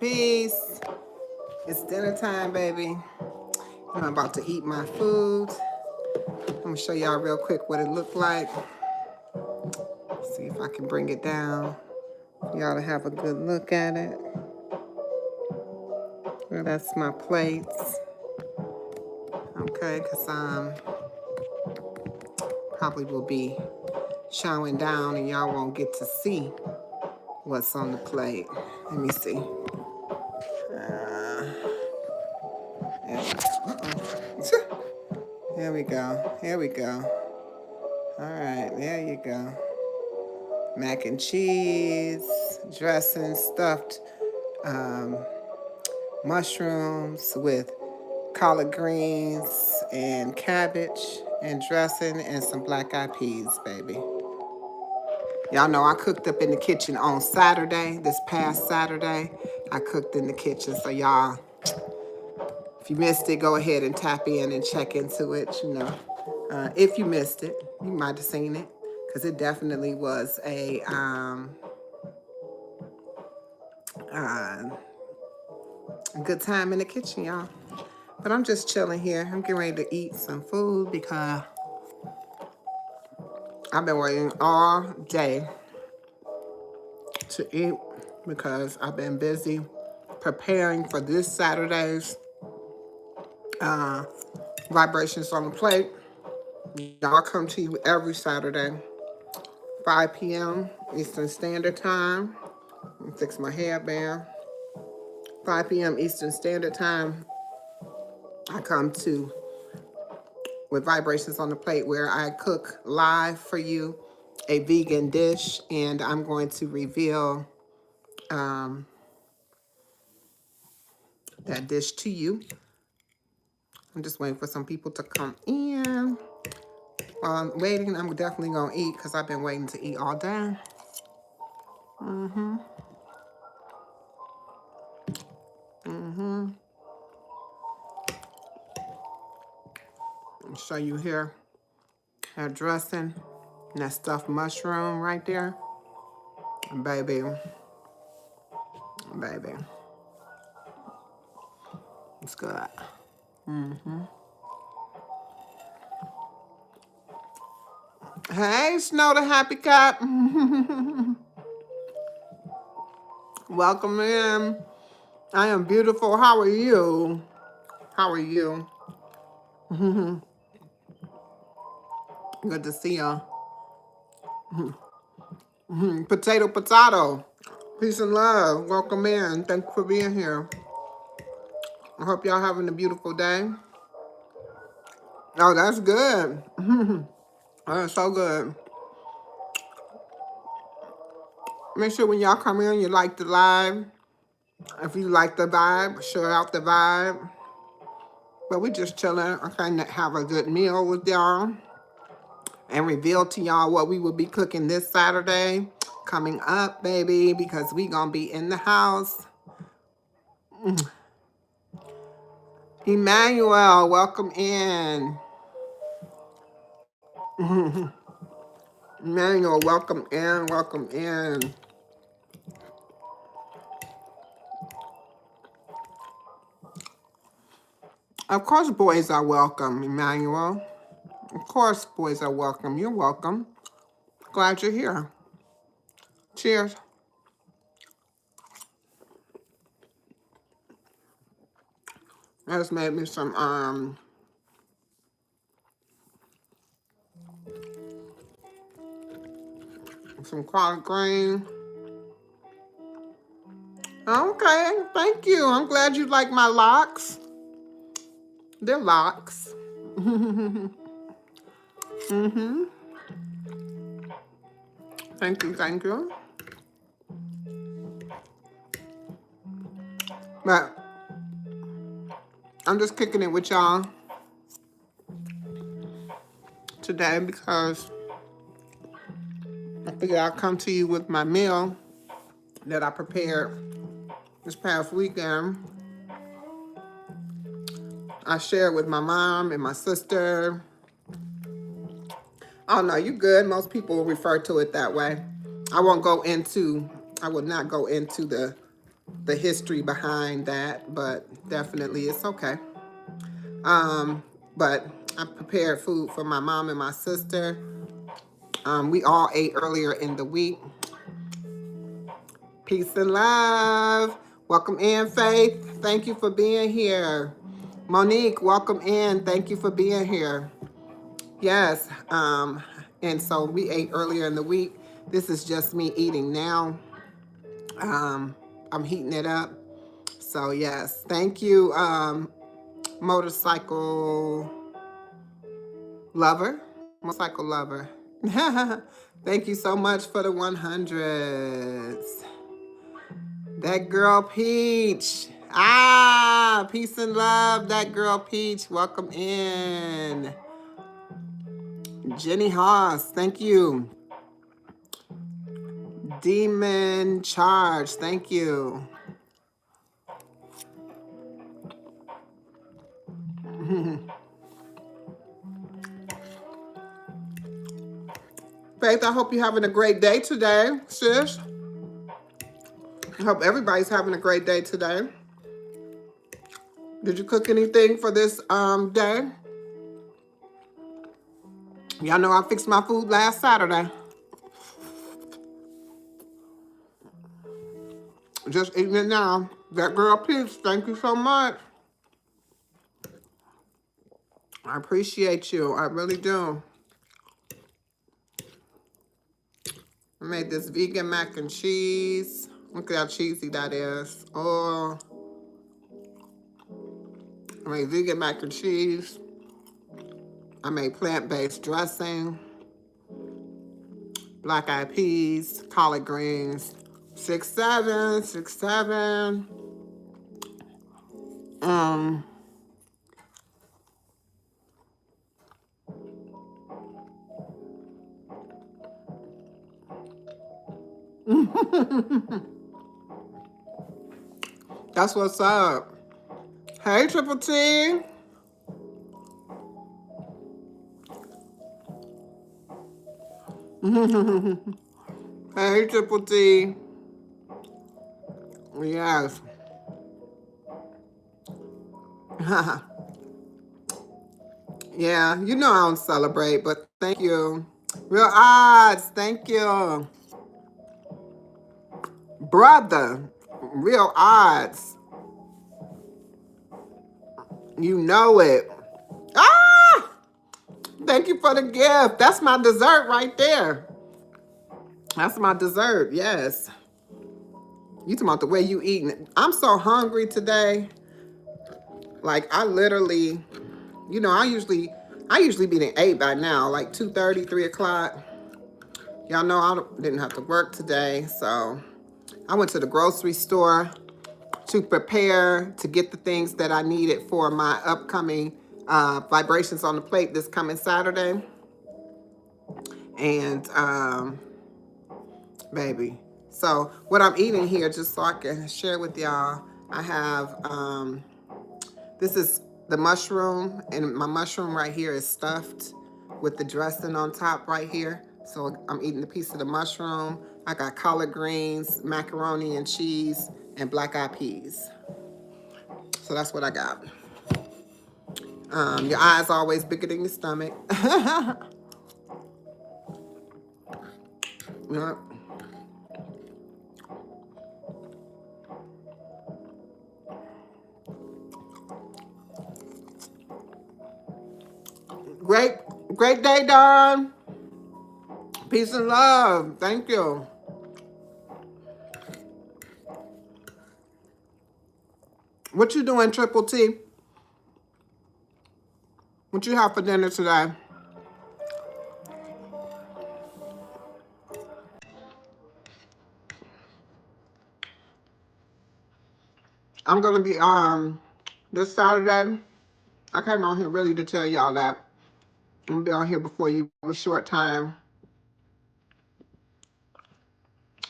Peace. It's dinner time, baby. I'm about to eat my food. I'm gonna show y'all real quick what it looked like. See if I can bring it down. Y'all to have a good look at it. Well, that's my plates. Okay, because probably will be showing down and y'all won't get to see what's on the plate. Let me see. There we go. Here we go. All right, there you go. Mac and cheese, dressing, stuffed mushrooms with collard greens and cabbage and dressing and some black-eyed peas, baby. Y'all know I cooked up in the kitchen on Saturday, this past Saturday. I cooked in the kitchen, so y'all, if you missed it, go ahead and tap in and check into it, you know. If you missed it, you might have seen it, because it definitely was a good time in the kitchen, y'all. But I'm just chilling here. I'm getting ready to eat some food because I've been waiting all day to eat because I've been busy preparing for this Saturday's Vibrations on the Plate. Y'all come to you every Saturday, 5 p.m. Eastern Standard Time. Let me fix my hairband. 5 p.m. Eastern Standard Time, I come to with Vibrations on the Plate, where I cook live for you a vegan dish, and I'm going to reveal that dish to you. I'm just waiting for some people to come in. While I'm waiting, I'm definitely going to eat because I've been waiting to eat all day. I'll show you here that dressing and that stuffed mushroom right there. Baby, baby, it's good. Hey, Snow the Happy Cat. Welcome in. I am beautiful. How are you? How are you? Good to see you. Potato, potato. Peace and love. Welcome in. Thank you for being here. I hope y'all having a beautiful day. Oh, that's good. That's so good. Make sure when y'all come in, you like the live. If you like the vibe, share out the vibe. But we just chilling. I'm trying to have a good meal with y'all and reveal to y'all what we will be cooking this Saturday coming up, baby, because we gonna be in the house. Emmanuel, welcome in. Emmanuel, welcome in, welcome in. Of course, boys are welcome, Emmanuel. Of course, boys are welcome. You're welcome. Glad you're here. Cheers. I just made me some collard green. Okay, thank you. I'm glad you like my locks. They're locks. Thank you, thank you. But I'm just kicking it with y'all today because I figured I'll come to you with my meal that I prepared this past weekend. I shared with my mom and my sister. Oh no, you good. Most people refer to it that way. I will not go into the the history behind that, but definitely it's okay. But I prepared food for my mom and my sister. We all ate earlier in the week. Peace and love. Welcome in, Faith. Thank you for being here. Monique, welcome in. Thank you for being here. Yes. And so we ate earlier in the week. This is just me eating now. I'm heating it up. So yes. Thank you, motorcycle lover. Motorcycle lover. Thank you so much for the 100s. That girl Peach. Ah, peace and love. That girl Peach. Welcome in. Jenny Haas. Thank you. Demon Charge. Thank you. Faith, I hope you're having a great day today, sis. I hope everybody's having a great day today. Did you cook anything for this day? Y'all know I fixed my food last Saturday. Just eating it now. That girl Peach, thank you so much. I appreciate you. I really do. I made this vegan mac and cheese. Look at how cheesy that is. Oh, I made vegan mac and cheese. I made plant-based dressing, black-eyed peas, collard greens. 6'7", 6'7". That's what's up. Hey, Triple T. Hey, Triple T. Yes. Yeah, you know I don't celebrate, but thank you. Real odds, thank you. Brother, real odds. You know it. Ah! Thank you for the gift. That's my dessert right there. That's my dessert, yes. You talking about the way you eating. I'm so hungry today. Like, I literally, you know, I usually be at 8 by now, like 2:30, 3 o'clock. Y'all know I didn't have to work today, so I went to the grocery store to prepare to get the things that I needed for my upcoming Vibrations on the Plate this coming Saturday. And, baby, so what I'm eating here, just so I can share with y'all, I have, this is the mushroom, and my mushroom right here is stuffed with the dressing on top right here. So I'm eating a piece of the mushroom. I got collard greens, macaroni and cheese, and black-eyed peas. So that's what I got. Your eyes always bigger than your stomach. Yep. Great day, Dawn. Peace and love. Thank you. What you doing, Triple T? What you have for dinner today? I'm gonna be this Saturday. I came on here really to tell y'all that. I'm gonna be on here before you for a short time.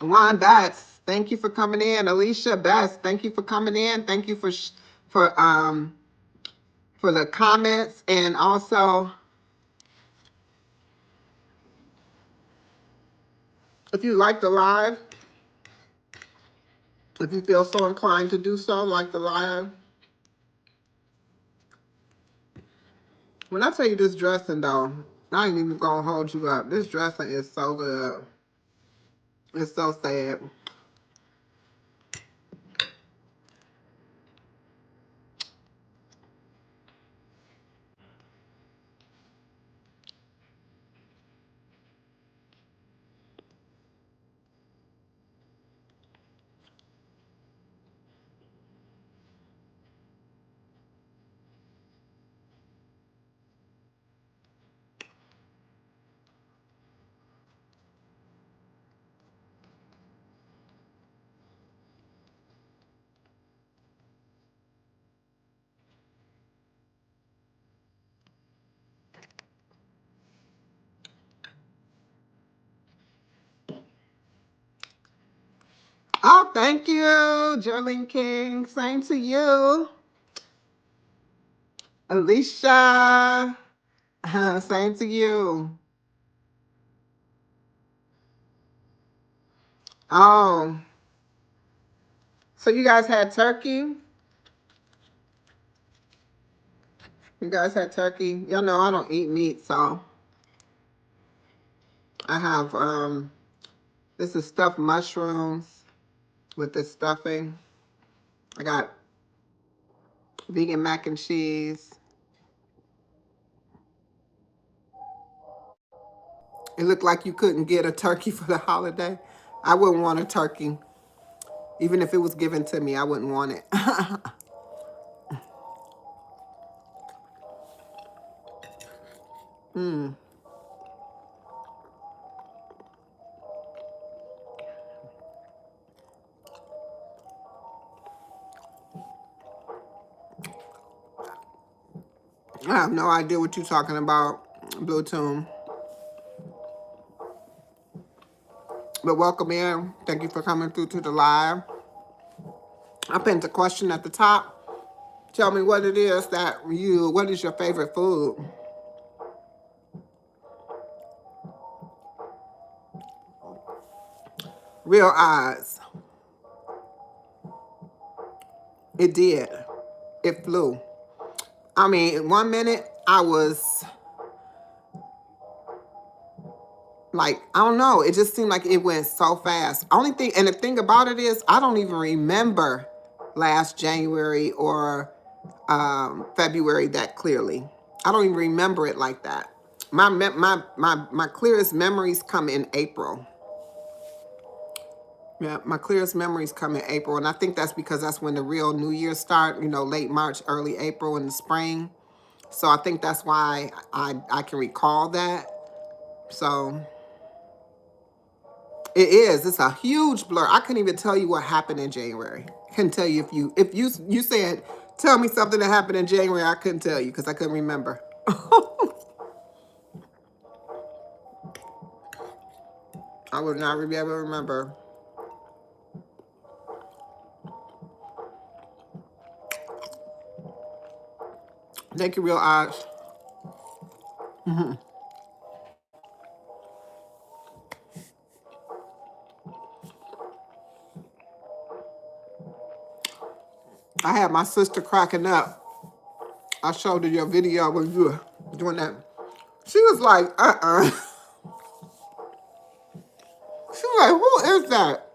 Juan Betts, thank you for coming in. Alicia Best, thank you for coming in. Thank you for the comments, and also if you like the live, If you feel so inclined to do so, like the lion. When I tell you this dressing, though, I ain't even gonna hold you up. This dressing is so good. It's so sad. Oh, thank you, Jerlyn King. Same to you. Alicia. Same to you. Oh, so you guys had turkey? You guys had turkey? Y'all know I don't eat meat, so I have this is stuffed mushrooms with this stuffing. I got vegan mac and cheese. It looked like you couldn't get a turkey for the holiday. I wouldn't want a turkey. Even if it was given to me, I wouldn't want it. mm. I have no idea what you're talking about, Blue Tune. But welcome in. Thank you for coming through to the live. I pinned a question at the top. Tell me what it is what is your favorite food? Real eyes. It did. It flew. I mean, 1 minute I was like, I don't know. It just seemed like it went so fast. Only thing, and the thing about it is, I don't even remember last January or February that clearly. I don't even remember it like that. My clearest memories come in April. Yeah, my clearest memories come in April, and I think that's because that's when the real New Year start. You know, late March, early April in the spring. So I think that's why I can recall that. So it is. It's a huge blur. I couldn't even tell you what happened in January. I couldn't tell you if you said tell me something that happened in January. I couldn't tell you because I couldn't remember. I would not be able to remember. Thank you, Real Odds. I had my sister cracking up. I showed her your video when you were doing that. She was like, She was like, who is that?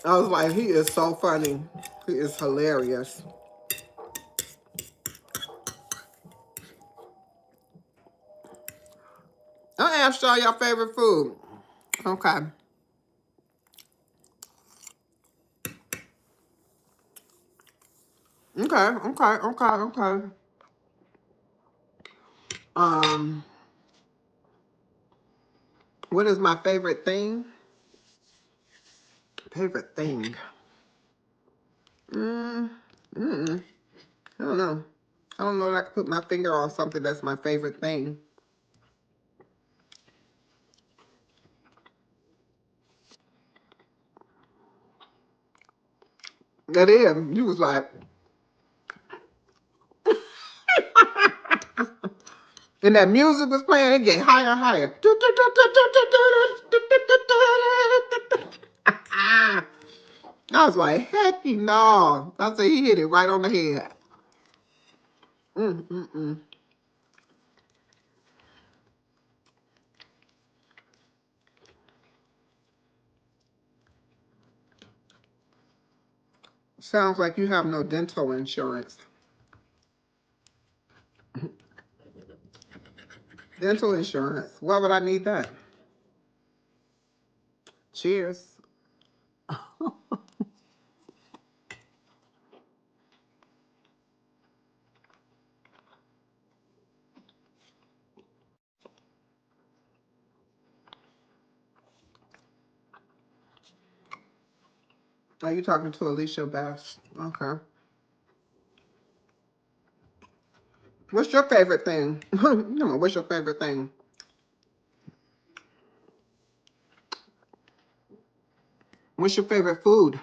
I was like, he is so funny. He is hilarious. I asked y'all your favorite food. Okay. Okay. Um, what is my favorite thing? Favorite thing? Mm, I don't know. I don't know if I can put my finger on something that's my favorite thing. That is. You was like, and that music was playing, it get higher and higher. I was like, heck no. I said, he hit it right on the head. Mm-mm-mm. Sounds like you have no dental insurance. Dental insurance. Why would I need that? Cheers. Are you talking to Alicia Bass? Okay. What's your favorite thing? What's your favorite thing? What's your favorite food?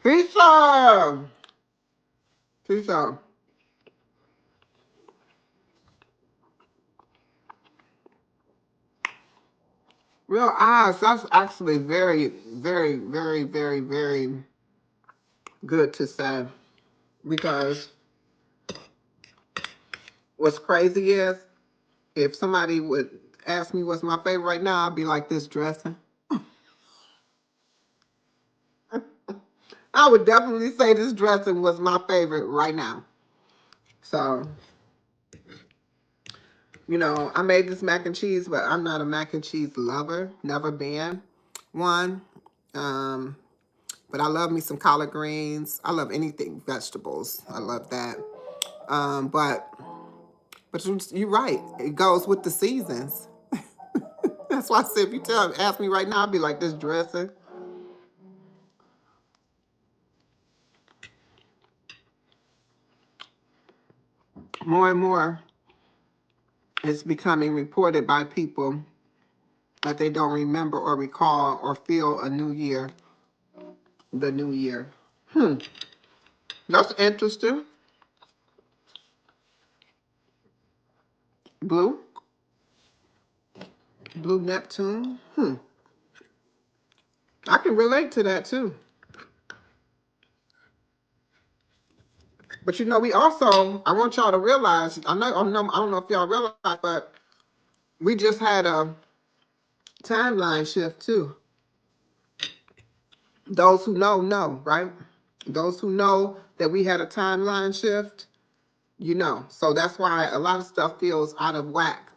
Pizza! Pizza. Real eyes. That's actually very, very, very, very, very good to say. Because what's crazy is, if somebody would ask me what's my favorite right now, I'd be like, this dressing. I would definitely say this dressing was my favorite right now. So, I made this mac and cheese, but I'm not a mac and cheese lover. Never been one. Um, but I love me some collard greens. I love anything vegetables. I love that. But you're right. It goes with the seasons. That's why I said if you ask me right now, I'd be like, this dressing. More and more, it's becoming reported by people that they don't remember or recall or feel the new year. Hmm, that's interesting. Blue Neptune. I can relate to that too. But we also, I want y'all to realize, I don't know if y'all realize, but we just had a timeline shift too. Those who know, right? Those who know that we had a timeline shift, So that's why a lot of stuff feels out of whack.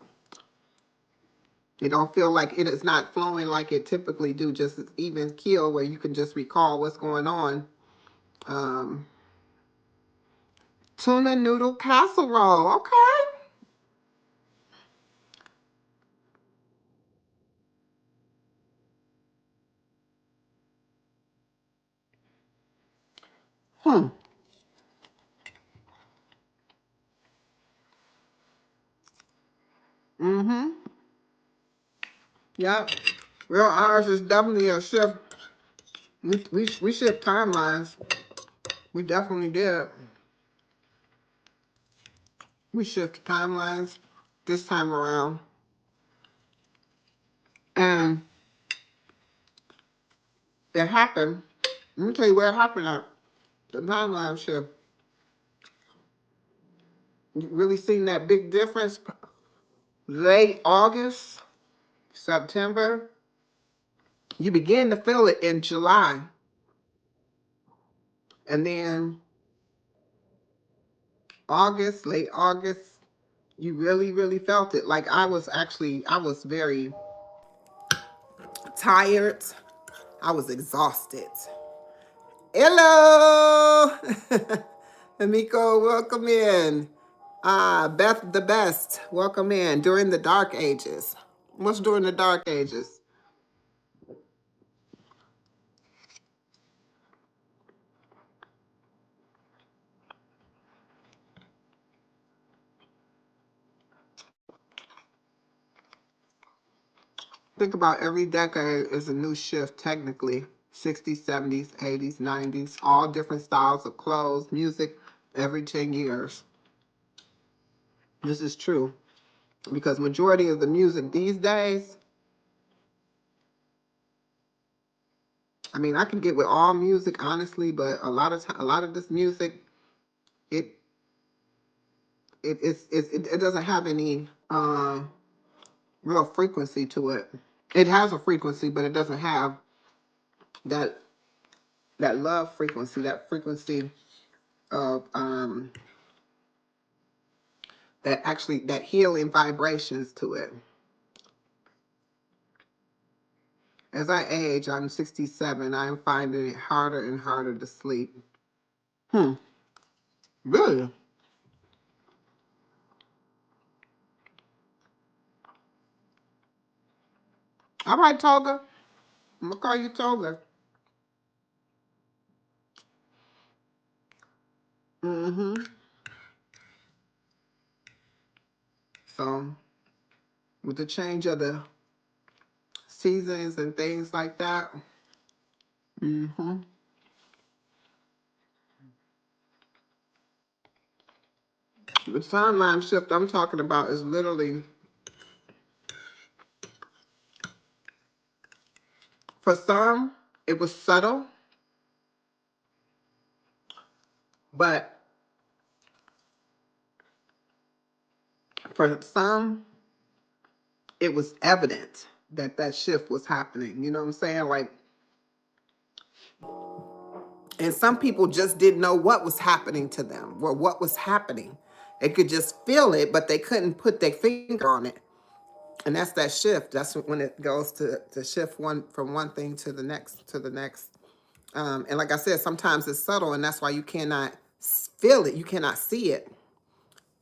You don't feel like it is not flowing like it typically do, just even keel where you can just recall what's going on. Um, Tuna noodle casserole. Okay. Hmm. Mm-hmm. Yep. Real ours is definitely a shift. We shift timelines. We definitely did. We shift timelines this time around. And it happened. Let me tell you where it happened at. The timeline shift. You really seen that big difference? Late August, September. You begin to feel it in July. And then August, late August, you really, really felt it. Like I was very tired. I was exhausted. Hello! Amiko, welcome in. Beth the Best, welcome in. During the Dark Ages. What's during the Dark Ages? Think about every decade is a new shift, technically. 60s, 70s, 80s, 90s, all different styles of clothes, music, every 10 years. This is true. Because majority of the music these days I mean, I can get with all music, honestly, but a lot of this music, it it doesn't have any real frequency to it. It has a frequency, but it doesn't have that love frequency, that frequency of that healing vibrations to it. As I age, I'm 67. I am finding it harder and harder to sleep. Really? All right, Toga. I'm gonna call you Toga. Mm-hmm. So with the change of the seasons and things like that. Mm-hmm. The timeline shift I'm talking about is literally, for some, it was subtle, but for some, it was evident that that shift was happening. You know what I'm saying? Like, and some people just didn't know what was happening to them or what was happening. They could just feel it, but they couldn't put their finger on it. And that's that shift. That's when it goes to shift one from one thing to the next, to the next. And like I said, sometimes it's subtle, and that's why you cannot feel it. You cannot see it,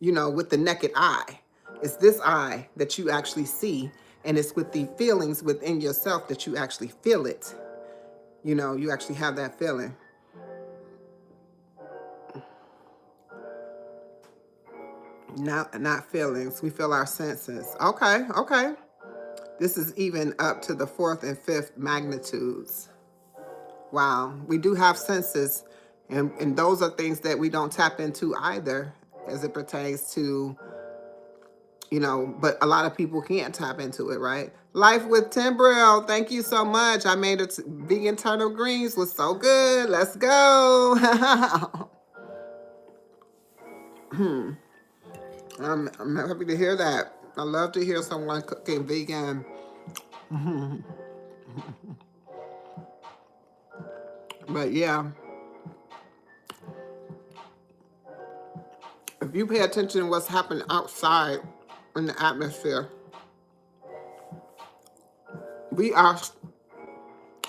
you know, with the naked eye. It's this eye that you actually see, and it's with the feelings within yourself that you actually feel it. You know, you actually have that feeling. Not feelings. We feel our senses. Okay, okay. This is even up to the fourth and fifth magnitudes. Wow. We do have senses, and those are things that we don't tap into either as it pertains to, you know, but a lot of people can't tap into it, right? Life with Timbrel, thank you so much. I made it. Vegan turnip greens was so good. Let's go. I'm happy to hear that. I love to hear someone cooking vegan. But yeah, if you pay attention to what's happening outside in the atmosphere, we are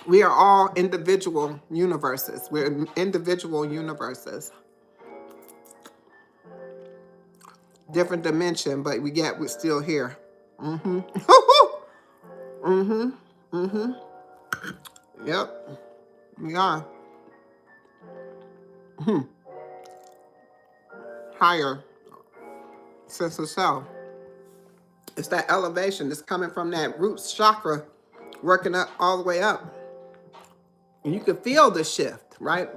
we are all individual universes. We're individual universes, different dimension, but we're still here. Mm-hmm. mm-hmm. Mm-hmm. Yep. We are higher sense of self. It's that elevation that's coming from that root chakra, working up all the way up. And you can feel the shift, right?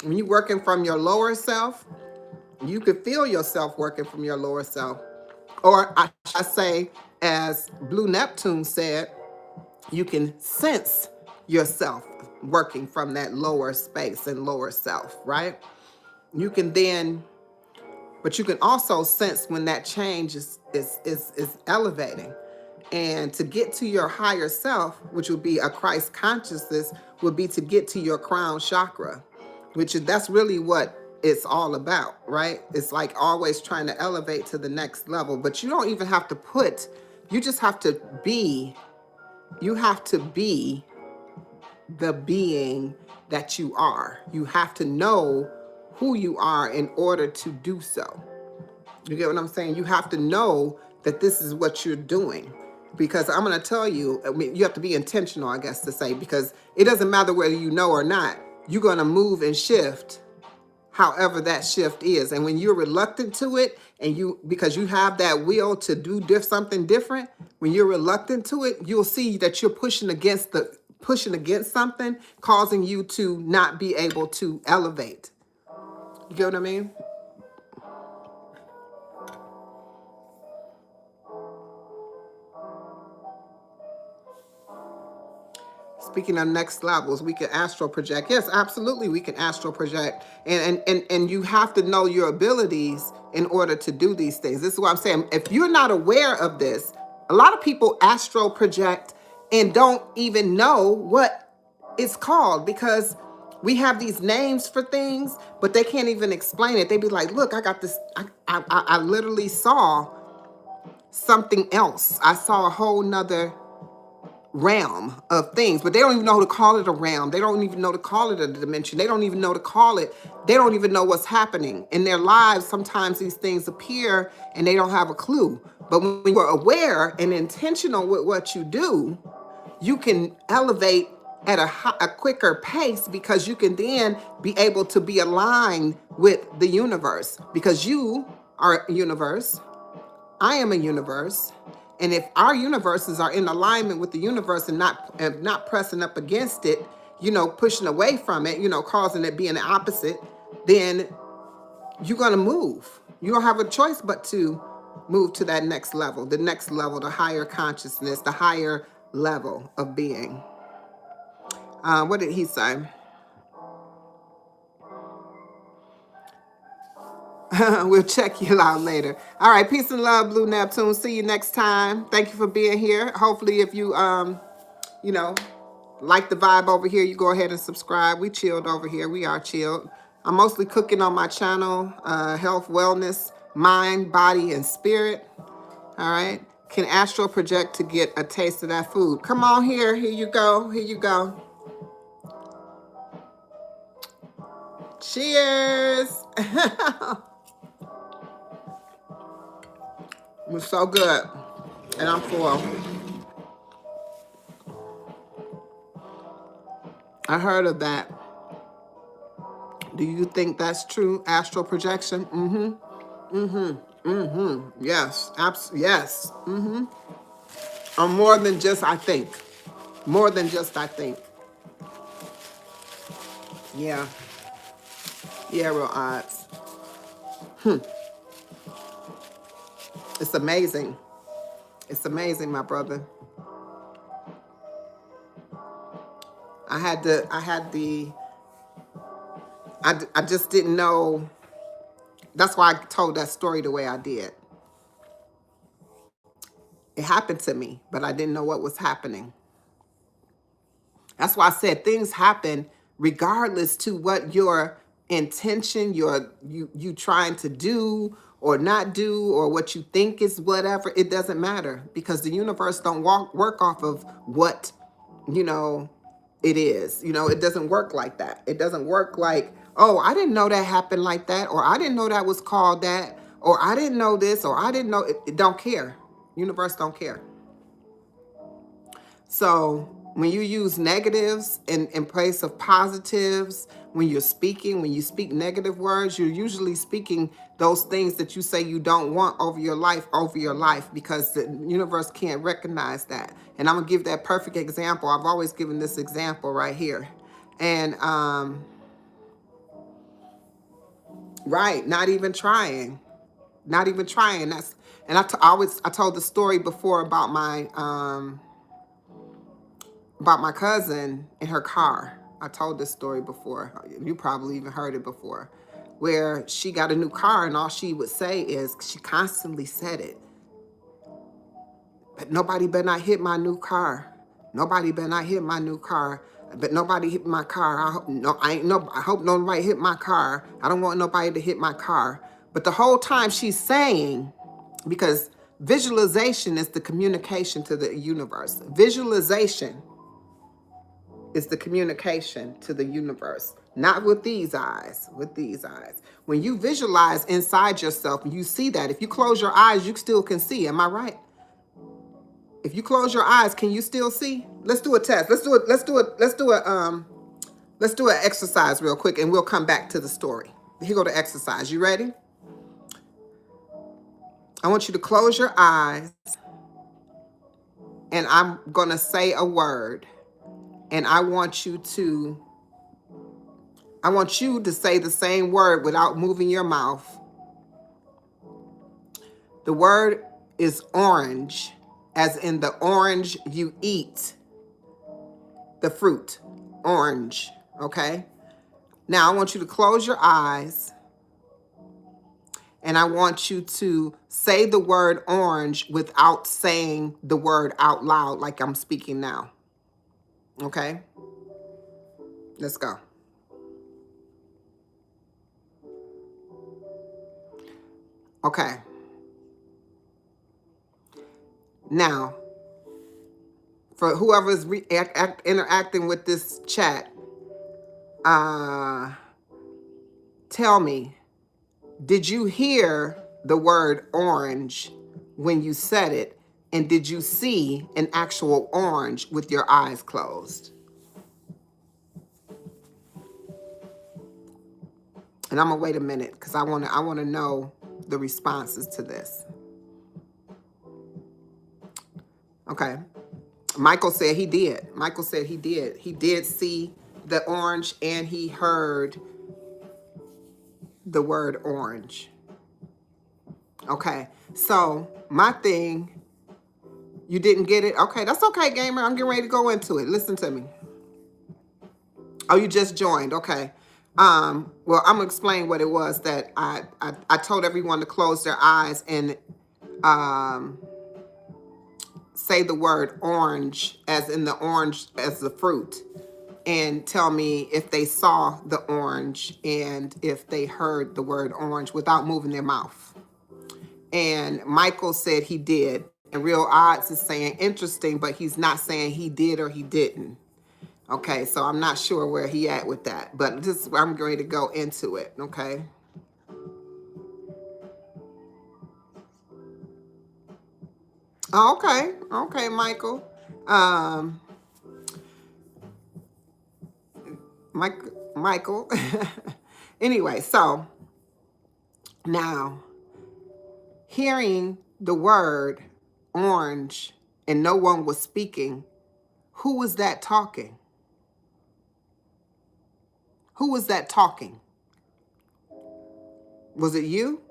When you're working from your lower self, you could feel yourself working from your lower self. Or I say, as Blue Neptune said, you can sense yourself working from that lower space and lower self, right? You can then, but you can also sense when that change is elevating. And to get to your higher self, which would be a Christ consciousness, would be to get to your crown chakra, that's really what it's all about, right? It's like always trying to elevate to the next level, but you don't even have to you just have to be, you have to be the being that you are. You have to know who you are in order to do so. You get what I'm saying? You have to know that this is what you're doing. Because I'm going to tell you, I mean, you have to be intentional, I guess, to say, because it doesn't matter whether you know or not. You're going to move and shift however that shift is. And when you're reluctant to it, and because you have that will to do something different, when you're reluctant to it, you'll see that you're pushing against something, causing you to not be able to elevate. You get what I mean? Speaking of next levels, we can astral project. Yes, absolutely, we can astral project. And you have to know your abilities in order to do these things. This is what I'm saying. If you're not aware of this, a lot of people astral project and don't even know what it's called, because we have these names for things, but they can't even explain it. They be like, look, I got this. I literally saw something else. I saw a whole nother realm of things, but they don't even know to call it a realm. They don't even know to call it a dimension. They don't even know to call it. They don't even know what's happening in their lives. Sometimes these things appear and they don't have a clue. But when you're aware and intentional with what you do, you can elevate at a quicker pace, because you can then be able to be aligned with the universe, because you are a universe. I am a universe. And if our universes are in alignment with the universe and not pressing up against it, pushing away from it, causing it being the opposite, then you're going to move. You don't have a choice but to move to that next level, the higher consciousness, the higher level of being. What did he say? We'll check you out later. All right, peace and love, Blue Neptune. See you next time. Thank you for being here. Hopefully, if you like the vibe over here, you go ahead and subscribe. We chilled over here. We are chilled. I'm mostly cooking on my channel, health, wellness, mind, body, and spirit. All right. Can astral project to get a taste of that food? Come on here. Here you go. Here you go. Cheers. It was so good. And I'm full. I heard of that. Do you think that's true? Astral projection? Yes. Yes. Or more than just I think. More than just I think. Yeah. Yeah, real odds. It's amazing. It's amazing, my brother. I just didn't know. That's why I told that story the way I did. It happened to me, but I didn't know what was happening. That's why I said things happen regardless to what your intention, you trying to do or not do, or what you think is whatever. It doesn't matter, because the universe don't work off of what, it is. It doesn't work like that. It doesn't work like, oh, I didn't know that happened like that, or I didn't know that was called that, or I didn't know this, or I didn't know. It don't care. Universe don't care. So when you use negatives in place of positives, when you speak negative words, you're usually speaking those things that you say you don't want over your life, because the universe can't recognize that. And I'm gonna give that perfect example. I've always given this example right here. And right, not even trying. I told the story before about my cousin in her car. I told this story before. You probably even heard it before, where she got a new car and all she would say is, she constantly said it, but nobody better not hit my new car. Nobody better not hit my new car. But nobody hit my car. I hope nobody hit my car. I don't want nobody to hit my car. But the whole time she's saying, because visualization is the communication to the universe. Visualization is the communication to the universe. Not with these eyes, with these eyes. When you visualize inside yourself, you see that. If you close your eyes, you still can see. Am I right? If you close your eyes, can you still see? Let's do a test. Let's do an exercise real quick, and we'll come back to the story. Here go the exercise. You ready? I want you to close your eyes, and I'm gonna say a word, and I want you to say the same word without moving your mouth. The word is orange, as in the orange you eat. the fruit, orange, okay? Now I want you to close your eyes and I want you to say the word orange without saying the word out loud like I'm speaking now, okay? Let's go. Okay. Now, for whoever's interacting with this chat, tell me, did you hear the word orange when you said it? And did you see an actual orange with your eyes closed? And I'm gonna wait a minute because I wanna know the responses to this. Okay. Michael said he did. Michael said he did. He did see the orange and he heard the word orange. Okay. So my thing, you didn't get it? Okay, that's okay, gamer. I'm getting ready to go into it. Listen to me. Oh, you just joined. Okay. Well, I'm gonna explain what it was that I told everyone to close their eyes and say the word orange as in the orange as the fruit and tell me if they saw the orange and if they heard the word orange without moving their mouth. And Michael said he did. And Real Odds is saying interesting, but he's not saying he did or he didn't. Okay, so I'm not sure where he at with that, but this I'm going to go into it, okay? Okay, okay, Michael. Michael. Anyway, so now hearing the word orange and no one was speaking, who was that talking? Who was that talking? Was it you?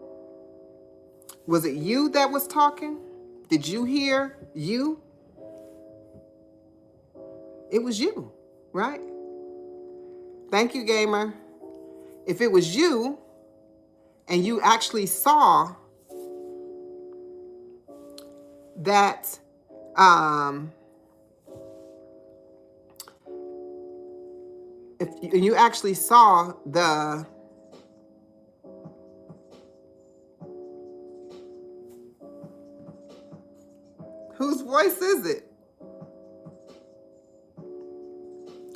Was it you that was talking? Did you hear you? It was you, right? Thank you, gamer. If it was you and you actually saw that, if you actually saw the, whose voice is it?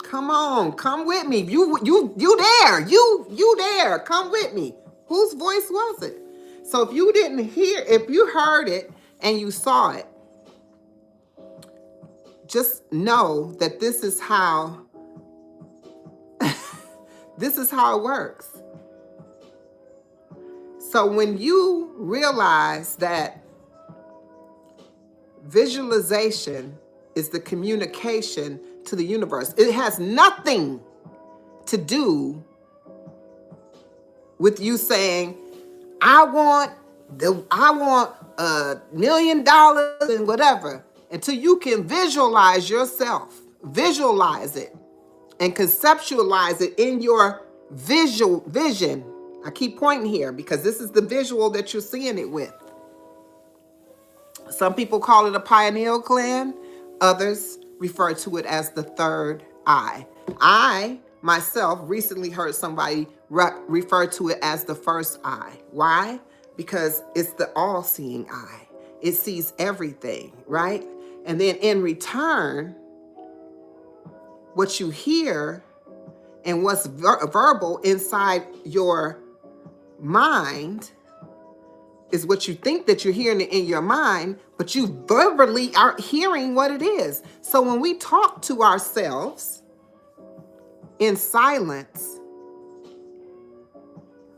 Come on, come with me. You there. You there. Come with me. Whose voice was it? So if you didn't hear, if you heard it and you saw it, just know that this is how this is how it works. So when you realize that visualization is the communication to the universe, it has nothing to do with you saying, I want $1 million and whatever, until you can visualize yourself, visualize it and conceptualize it in your vision. I keep pointing here because this is the visual that you're seeing it with. Some people call it a pineal gland. Others refer to it as the third eye. I myself recently heard somebody refer to it as the first eye. Why? Because it's the all-seeing eye. It sees everything, right? And then in return, what you hear and what's verbal inside your mind is what you think that you're hearing in your mind, but you verbally are hearing what it is. So when we talk to ourselves in silence,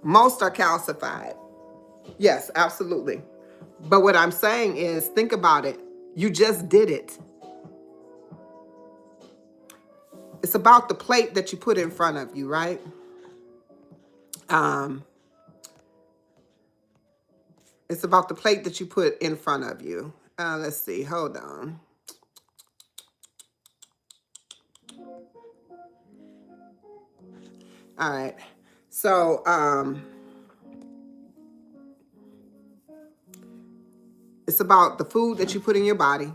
most are calcified. Yes, absolutely. But what I'm saying is, think about it. You just did it. It's about the plate that you put in front of you, right? It's about the plate that you put in front of you. Let's see. Hold on. All right. So, it's about the food that you put in your body.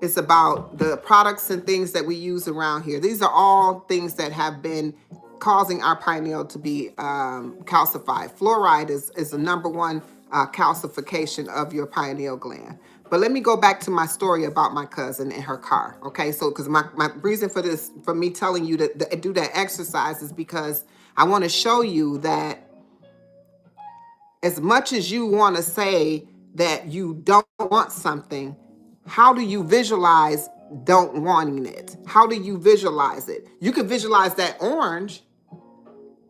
It's about the products and things that we use around here. These are all things that have been causing our pineal to be calcified. Fluoride is the number one calcification of your pineal gland. But let me go back to my story about my cousin and her car. Okay, so because my reason for this, for me telling you to do that exercise is because I want to show you that as much as you want to say that you don't want something, how do you visualize don't wanting it? How do you visualize it? You can visualize that orange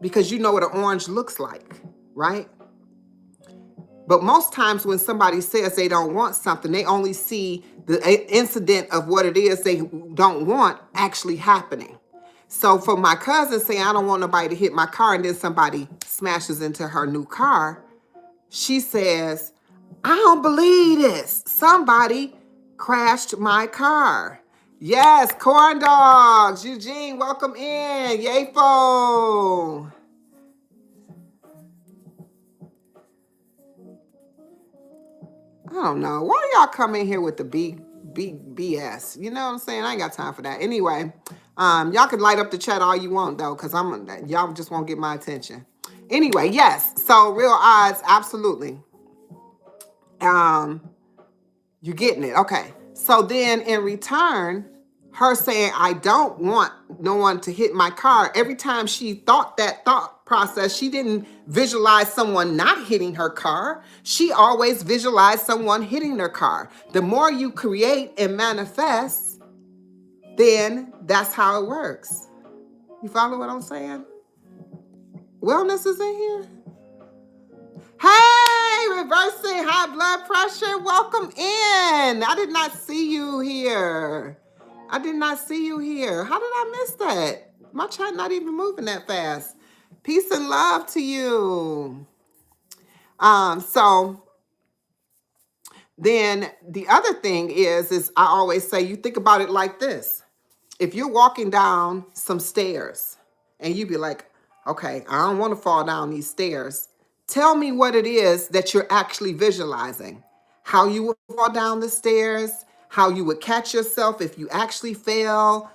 because you know what an orange looks like, right? But most times when somebody says they don't want something, they only see the incident of what it is they don't want actually happening. So for my cousin saying, I don't want nobody to hit my car, and then somebody smashes into her new car, she says, I don't believe this. Somebody crashed my car. Yes, corn dogs. Eugene, welcome in. Yay, fo. I don't know. Why y'all come in here with the big BS? You know what I'm saying? I ain't got time for that. Anyway, y'all can light up the chat all you want though, because y'all just won't get my attention. Anyway, yes. So real odds, absolutely. You're getting it. Okay. So then in return, her saying, I don't want no one to hit my car. Every time she thought that thought process, she didn't visualize someone not hitting her car. She always visualized someone hitting their car. The more you create and manifest, then that's how it works. You follow what I'm saying? Wellness is in here. Hey, reversing high blood pressure, welcome in. I did not see you here. I did not see you here. How did I miss that? My chat not even moving that fast. Peace and love to you. So then the other thing is I always say, you think about it like this. If you're walking down some stairs and you be like, okay, I don't want to fall down these stairs. Tell me what it is that you're actually visualizing. How you would fall down the stairs, how you would catch yourself if you actually fell.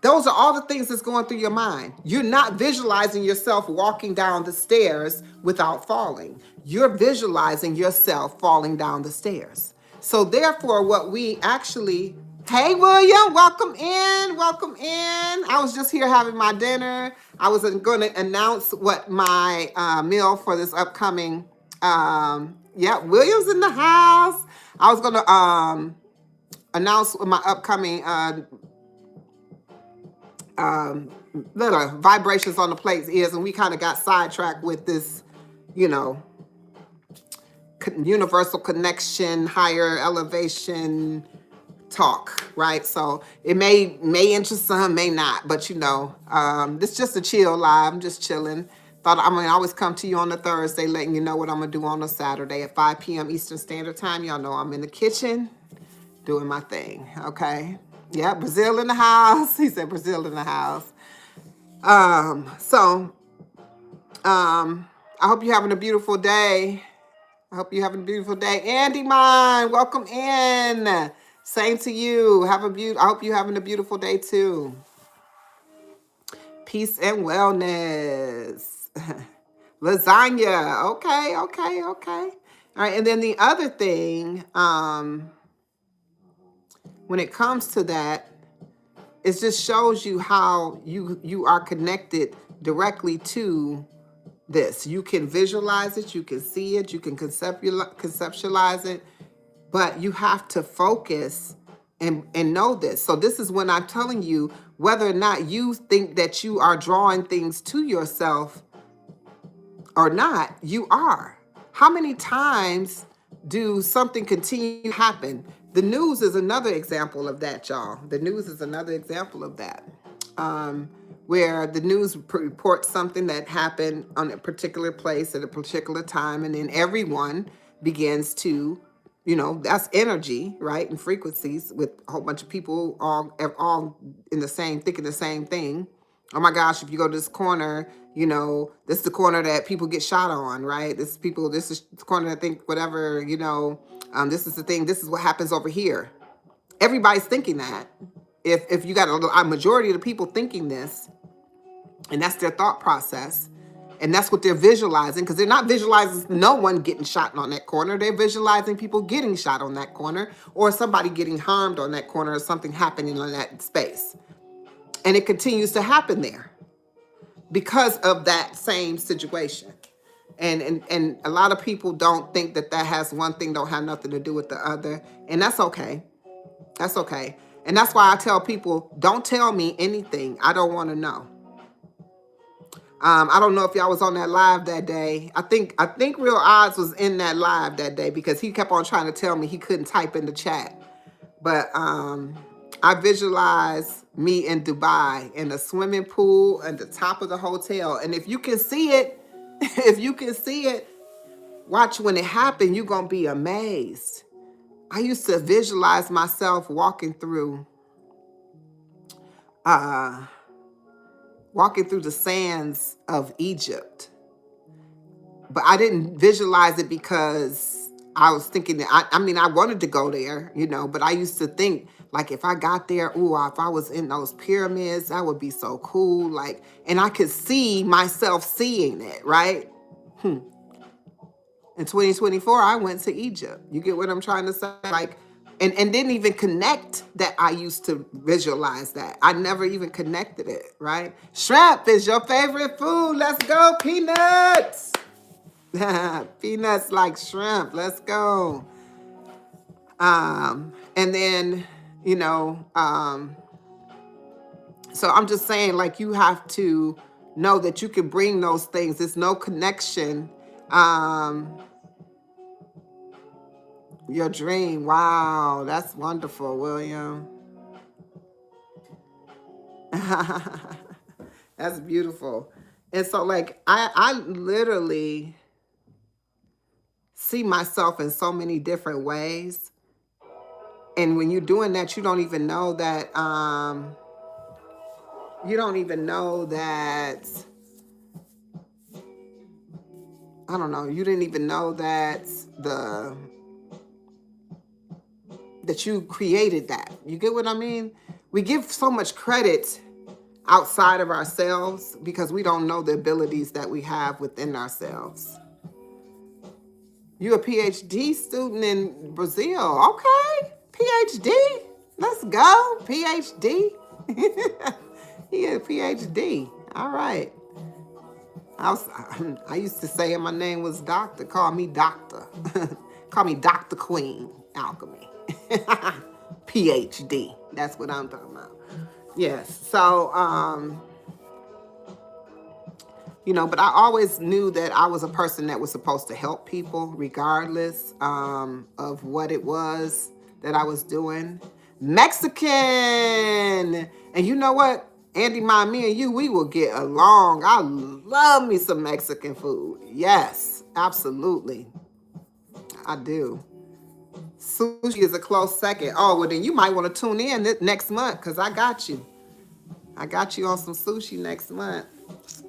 Those are all the things that's going through your mind. You're not visualizing yourself walking down the stairs without falling. You're visualizing yourself falling down the stairs. So therefore, what we actually, hey, William, welcome in, welcome in. I was just here having my dinner. I was going to announce what my meal for this upcoming, William's in the house. I was going to announce what my upcoming little vibrations on the plates is, and we kind of got sidetracked with this, universal connection, higher elevation talk, right? So it may interest some, may not, but this is just a chill live. I'm just chilling. Thought I'm gonna always come to you on a Thursday, letting you know what I'm gonna do on a Saturday at 5 p.m. Eastern Standard Time. Y'all know I'm in the kitchen doing my thing. Okay. Yeah, Brazil in the house. He said Brazil in the house. I hope you're having a beautiful day. Andy Mine, welcome in. Same to you. I hope you're having a beautiful day too. Peace and wellness. Lasagna. Okay. All right. And then the other thing, when it comes to that, it just shows you how you are connected directly to this. You can visualize it, you can see it, you can conceptualize it, but you have to focus and know this. So this is when I'm telling you whether or not you think that you are drawing things to yourself or not, you are. How many times do something continue to happen? The news is another example of that, y'all. The news is another example of that. Where the news reports something that happened on a particular place at a particular time, and then everyone begins to, that's energy, right? And frequencies with a whole bunch of people all in the same, thinking the same thing. Oh my gosh, if you go to this corner, this is the corner that people get shot on, right? This is the corner that think whatever, this is the thing, this is what happens over here. Everybody's thinking that. If you got a majority of the people thinking this, and that's their thought process, and that's what they're visualizing, because they're not visualizing no one getting shot on that corner. They're visualizing people getting shot on that corner, or somebody getting harmed on that corner, or something happening in that space. And it continues to happen there because of that same situation. And a lot of people don't think that has one thing, don't have nothing to do with the other. And that's okay. That's okay. And that's why I tell people, don't tell me anything I don't want to know. I don't know if y'all was on that live that day. I think Real Odds was in that live that day, because he kept on trying to tell me he couldn't type in the chat. But I visualize me in Dubai in a swimming pool at the top of the hotel. And if you can see it, watch when it happened, you're going to be amazed. I used to visualize myself walking through the sands of Egypt. But I didn't visualize it because I was thinking that, I wanted to go there, but I used to think, like, if I got there, if I was in those pyramids, that would be so cool. Like, and I could see myself seeing it, right? In 2024, I went to Egypt. You get what I'm trying to say? Like, and didn't even connect that I used to visualize that. I never even connected it, right? Shrimp is your favorite food. Let's go, peanuts. Peanuts like shrimp. Let's go. And then, so I'm just saying, like, you have to know that you can bring those things. There's no connection. Your dream. Wow, that's wonderful, William. That's beautiful. And so, like, I literally see myself in so many different ways. And when you're doing that, you don't even know that, I don't know, you didn't even know that that you created that. You get what I mean? We give so much credit outside of ourselves because we don't know the abilities that we have within ourselves. You a PhD student in Brazil. Okay. PhD. Let's go. PhD. He a PhD. All right. I used to say my name was Doctor. Call me Doctor. Call me Dr. Queen Alchemy. PhD. That's what I'm talking about. Yes. So, but I always knew that I was a person that was supposed to help people regardless of what it was that I was doing. Mexican. And you know what? Andy, me and you, we will get along. I love me some Mexican food. Yes, absolutely. I do. Sushi is a close second. Oh, well, then you might want to tune in next month because I got you. I got you on some sushi next month.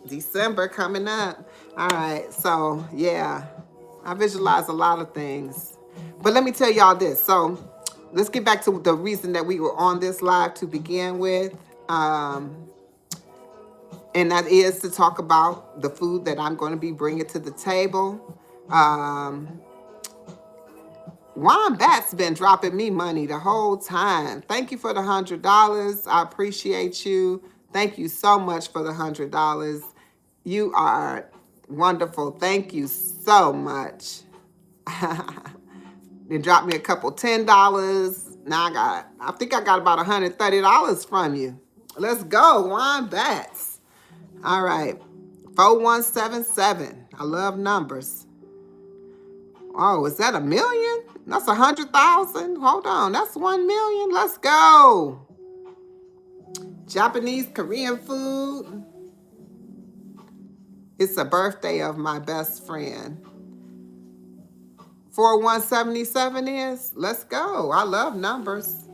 December coming up. All right. So, yeah, I visualize a lot of things. But let me tell y'all this. So, let's get back to the reason that we were on this live to begin with. And that is to talk about the food that I'm going to be bringing to the table. Wombat's been dropping me money the whole time. Thank you for the $100. I appreciate you. Thank you so much for the $100. You are wonderful. Thank you so much. They dropped me a couple $10. Now I think I got about $130 from you. Let's go, Wombats. All right, 4177. I love numbers. Oh, is that $1 million? That's 100,000. Hold on, that's 1 million. Let's go. Japanese, Korean food. It's a birthday of my best friend. 4177 is. Let's go. I love numbers.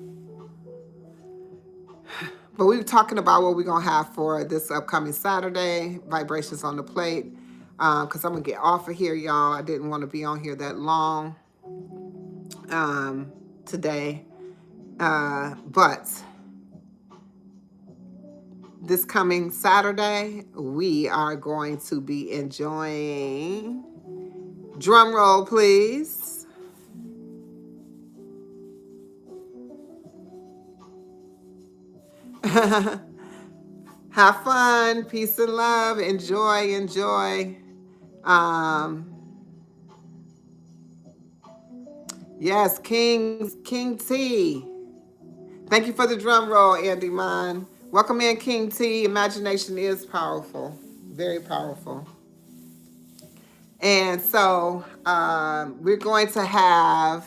But we were talking about what we're going to have for this upcoming Saturday, Vibrations on the Plate. Because I'm going to get off of here, y'all. I didn't want to be on here that long today. But this coming Saturday, we are going to be enjoying, drum roll please, have fun, peace and love, enjoy. Yes, King T. Thank you for the drum roll, Andy Mon. Welcome in, King T. Imagination is powerful, very powerful. And so we're going to have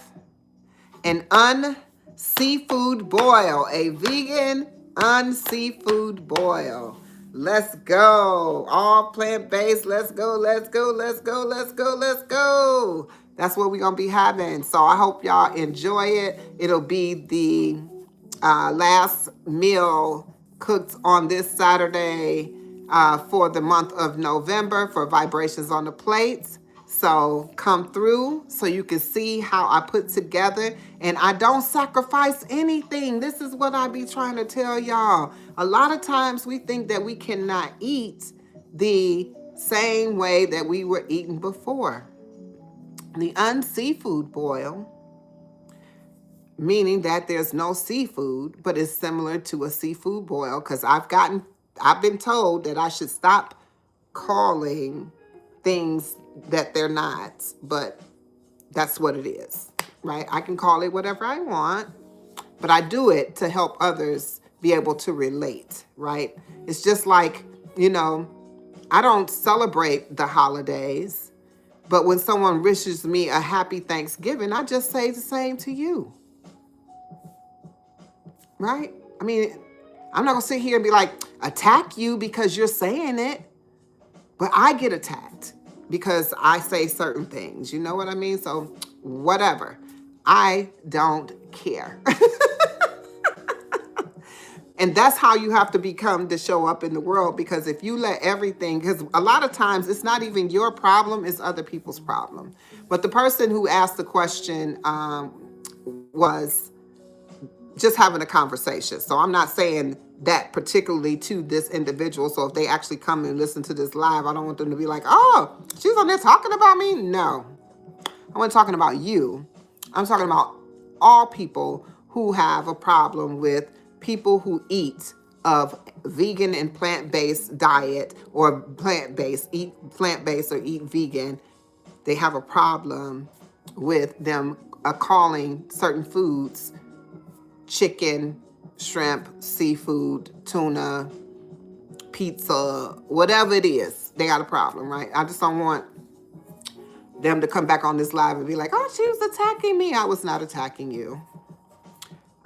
an unseafood boil, a vegan unseafood boil. Let's go. All plant-based. Let's go. That's what we're going to be having. So I hope y'all enjoy it. It'll be the last meal cooked on this Saturday for the month of November for Vibrations on the Plates. So come through so you can see how I put together, and I don't sacrifice anything. This is what I be trying to tell y'all. A lot of times we think that we cannot eat the same way that we were eating before. The unseafood boil, meaning that there's no seafood, but it's similar to a seafood boil, because I've been told that I should stop calling things that they're not, but that's what it is, right? I can call it whatever I want, but I do it to help others be able to relate, right? It's just like, I don't celebrate the holidays, but when someone wishes me a happy Thanksgiving, I just say the same to you, right? I mean, I'm not gonna sit here and be like, attack you because you're saying it, but I get attacked because I say certain things. You know what I mean? So whatever. I don't care. And that's how you have to become to show up in the world, because if you let everything, because a lot of times it's not even your problem, it's other people's problem. But the person who asked the question was just having a conversation. So I'm not saying that particularly to this individual. So if they actually come and listen to this live, I don't want them to be like, oh, she's on there talking about me. No, I wasn't talking about you. I'm talking about all people who have a problem with people who eat of vegan and plant-based diet, or eat plant-based or eat vegan. They have a problem with them calling certain foods chicken, shrimp, seafood, tuna, pizza, whatever it is. They got a problem, right? I just don't want them to come back on this live and be like, oh, she was attacking me. I was not attacking you.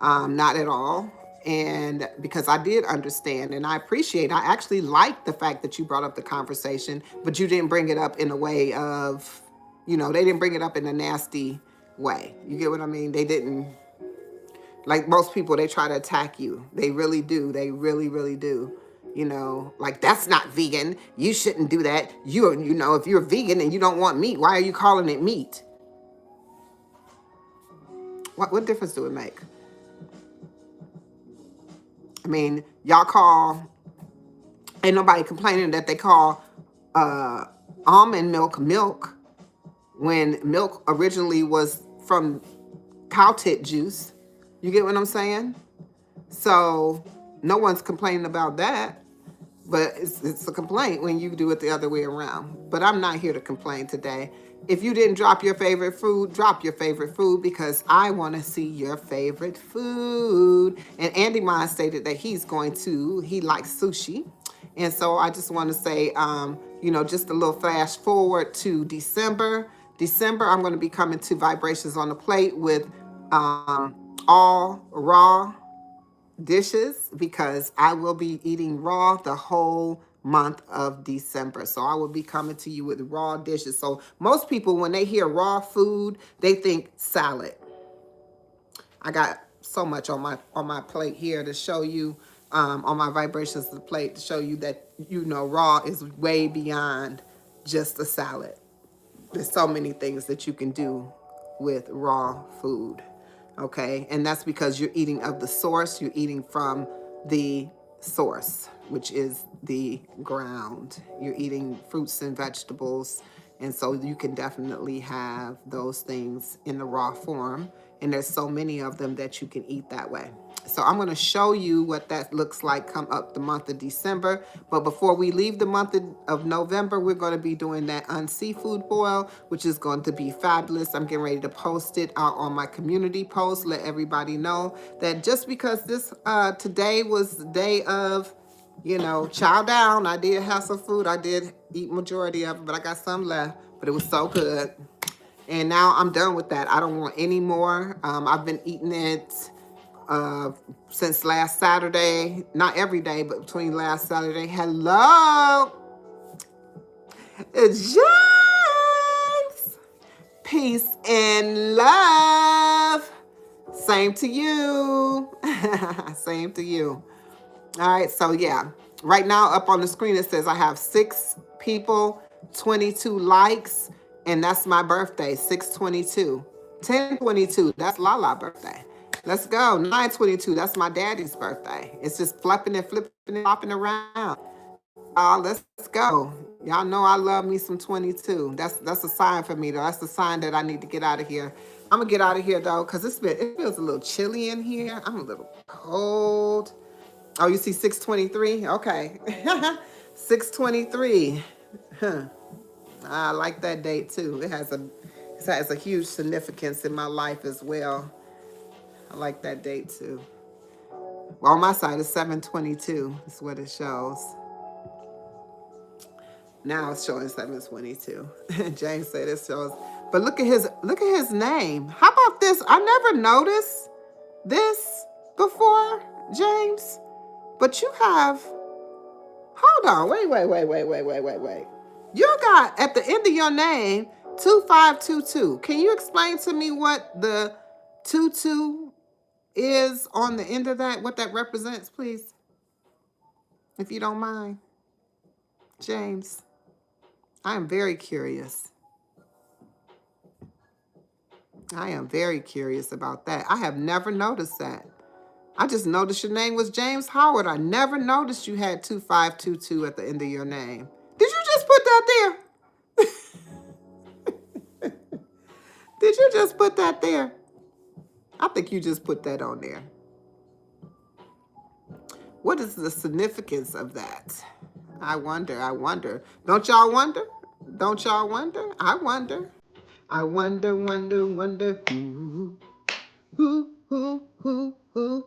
Not at all. And because I did understand and I appreciate, I actually like the fact that you brought up the conversation, but you didn't bring it up in a way of, they didn't bring it up in a nasty way. You get what I mean? They didn't, like most people, they try to attack you. They really do. They really, really do. Like, that's not vegan. You shouldn't do that. If you're vegan and you don't want meat, why are you calling it meat? What difference do it make? I mean, y'all ain't nobody complaining that they call almond milk when milk originally was from cow tit juice. You get what I'm saying? So no one's complaining about that. But it's a complaint when you do it the other way around. But I'm not here to complain today. If you didn't drop your favorite food, drop your favorite food, because I want to see your favorite food. And Andy Mon stated that he likes sushi. And so I just want to say, just a little flash forward to December. I'm going to be coming to Vibrations on the Plate with all raw dishes, because I will be eating raw the whole month of December. So I will be coming to you with raw dishes. So most people, when they hear raw food, they think salad. I got so much on my plate here to show you on my vibrations of the plate to show you that, raw is way beyond just a salad. There's so many things that you can do with raw food. Okay. And that's because you're eating of the source, you're eating from the source, which is the ground. You're eating fruits and vegetables. And so you can definitely have those things in the raw form. And there's so many of them that you can eat that way. So I'm going to show you what that looks like come up the month of December. But before we leave the month of November, we're going to be doing that seafood boil, which is going to be fabulous. I'm getting ready to post it out on my community post. Let everybody know that just because this today was the day of, chow down. I did have some food. I did eat majority of it, but I got some left. But it was so good. And now I'm done with that. I don't want any more. I've been eating it since last Saturday. Not every day, but between last Saturday. Hello, it's James. Peace and love. Same to you. Same to you. All right, so yeah. Right now up on the screen it says I have 6 people, 22 likes, and that's my birthday, 6/22. 10/22, that's Lala's birthday. Let's go. 9/22, that's my daddy's birthday. It's just flipping and flipping and flopping around. Let's go. Y'all know I love me some 22. That's a sign for me though. That's the sign that I need to get out of here. I'm gonna get out of here though, because it feels a little chilly in here. I'm a little cold. Oh, you see 6/23? Okay. 6/23. Huh. I like that date too. It has a huge significance in my life as well. I like that date too. Well, on my side it's 7/22. That's what it shows. Now it's showing 7/22. James said it shows. But look at his name. How about this? I never noticed this before, James. But you have, hold on, wait. You got at the end of your name 2522. Can you explain to me what the 22 is on the end of that? What that represents, please, if you don't mind, James. I am very curious. I am very curious about that. I have never noticed that. I just noticed your name was James Howard. I never noticed you had 2522 at the end of your name. Did you just put that there? Did you just put that there? I think you just put that on there. What is the significance of that? I wonder. Don't y'all wonder? Don't y'all wonder? I wonder. I wonder. Ooh.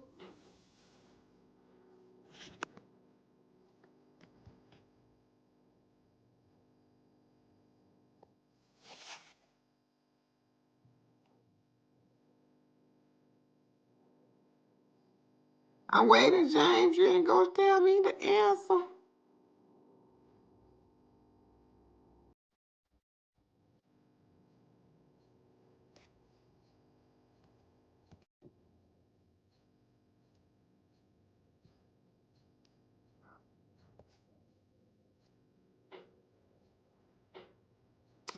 I waited, James. You ain't gonna tell me the answer.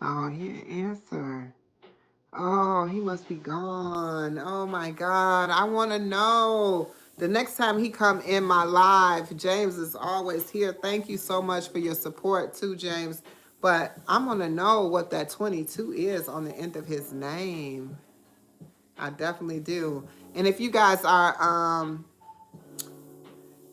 Oh, he didn't answer. Oh, he must be gone. Oh my God. I want to know. The next time he come in my live, James is always here. Thank you so much for your support too, James. But I'm going to know what that 22 is on the end of his name. I definitely do. And if you guys are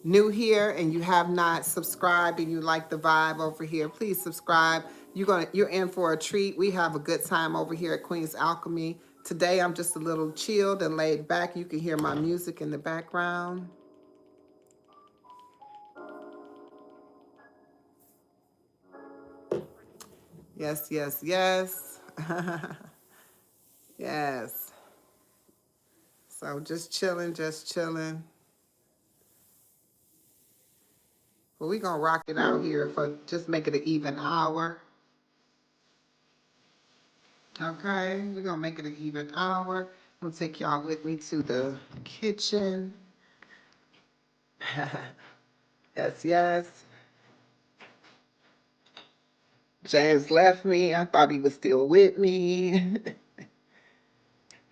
new here and you have not subscribed and you like the vibe over here, please subscribe. You're in for a treat. We have a good time over here at Queen's Alchemy. Today I'm just a little chilled and laid back. You can hear my music in the background. Yes. Yes. So just chilling. But we're gonna rock it out here for just make it an even hour. Okay, we're gonna make it an even hour. I'm gonna take y'all with me to the kitchen. Yes, yes. James left me. I thought he was still with me.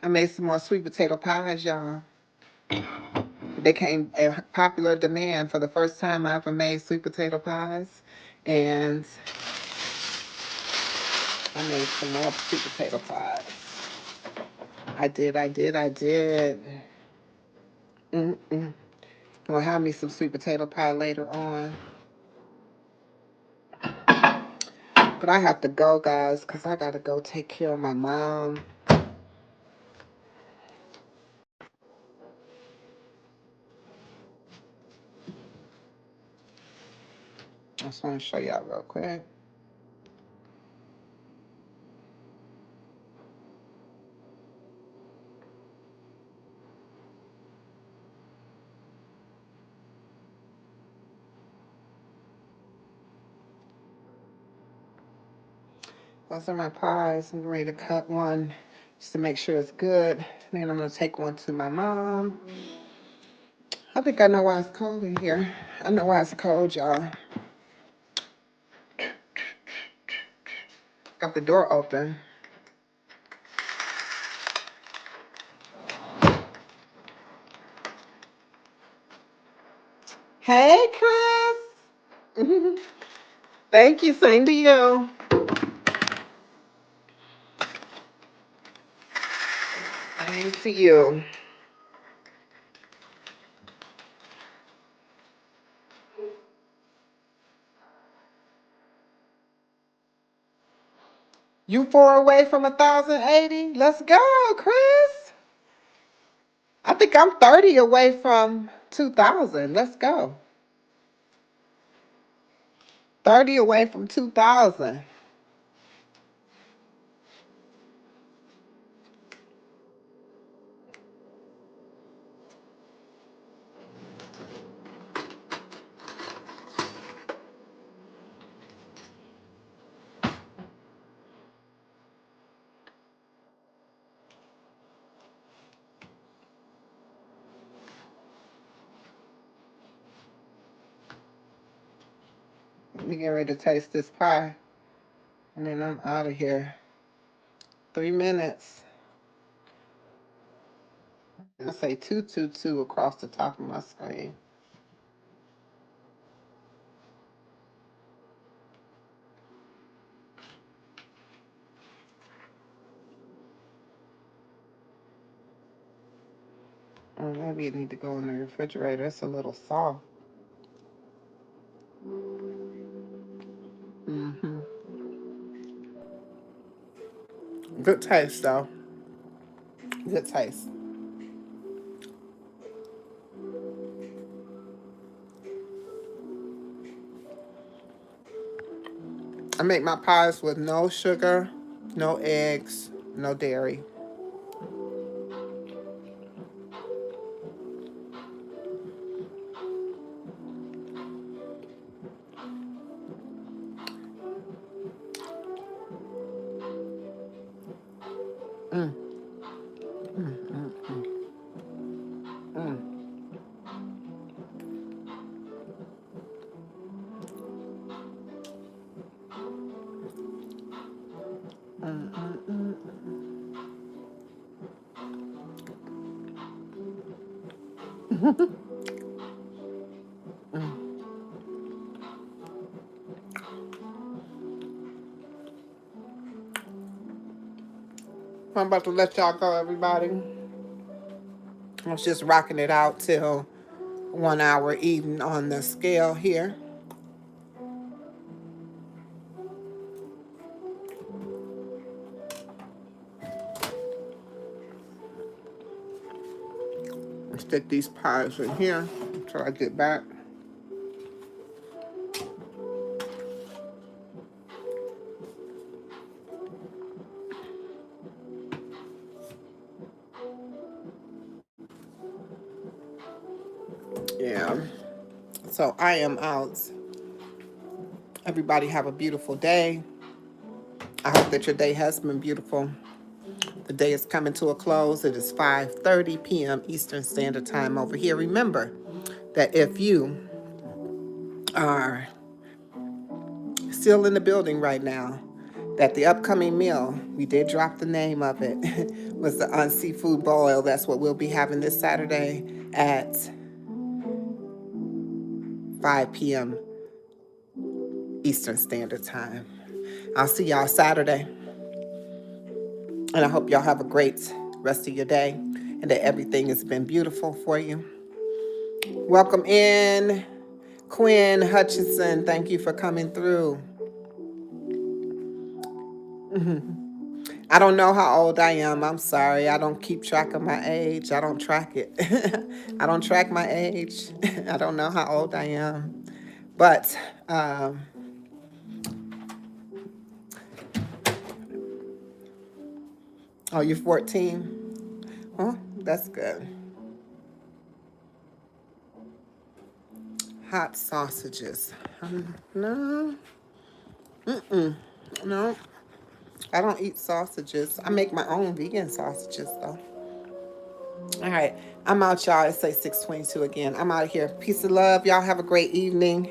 I made some more sweet potato pies, y'all. They came a popular demand for the first time I ever made sweet potato pies. And I made some more sweet potato pies. I did. Mm-mm. Gonna have me some sweet potato pie later on. But I have to go, guys, because I gotta go take care of my mom. I just want to show y'all real quick. Those are my pies. I'm ready to cut one just to make sure it's good. Then I'm gonna take one to my mom. I think I know why it's cold in here. I know why it's cold, y'all. Got the door open. Hey, Chris. Thank you. Same to you. Same to you. You 4 away from 1,080? Let's go, Chris. I think I'm 30 away from 2,000. Let's go. 30 away from 2,000. We get ready to taste this pie. And then I'm out of here. 3 minutes. I say 222 across the top of my screen. Oh, maybe it need to go in the refrigerator. It's a little soft. Mm-hmm. Good taste, though. Good taste. I make my pies with no sugar, no eggs, no dairy. Mm, mm, mm, mm, mm, mm, mm, mm. Mm. I'm about to let y'all go, everybody. I was just rocking it out till 1 hour eating on the scale here. Stick these pies in here until I get back. Yeah. So I am out. Everybody have a beautiful day. I hope that your day has been beautiful. The day is coming to a close. It is 5:30 p.m. Eastern Standard Time over here. Remember, that if you are still in the building right now, that the upcoming meal, we did drop the name of it, was the seafood boil. That's what we'll be having this Saturday at 5 p.m. Eastern Standard Time. I'll see y'all Saturday. And I hope y'all have a great rest of your day and that everything has been beautiful for you. Welcome in, Quinn Hutchinson. Thank you for coming through. I don't know how old I am. I'm sorry. I don't keep track of my age. I don't track it. I don't track my age. I don't know how old I am. But oh, you're 14? Oh, that's good. Hot sausages. No. No. I don't eat sausages. I make my own vegan sausages, though. All right. I'm out, y'all. It's like 6:22 again. I'm out of here. Peace and love. Y'all have a great evening.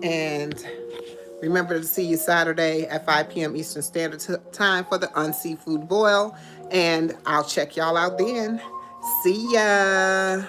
And remember to see you Saturday at 5 p.m. Eastern Standard Time for the Seafood Boil. And I'll check y'all out then. See ya.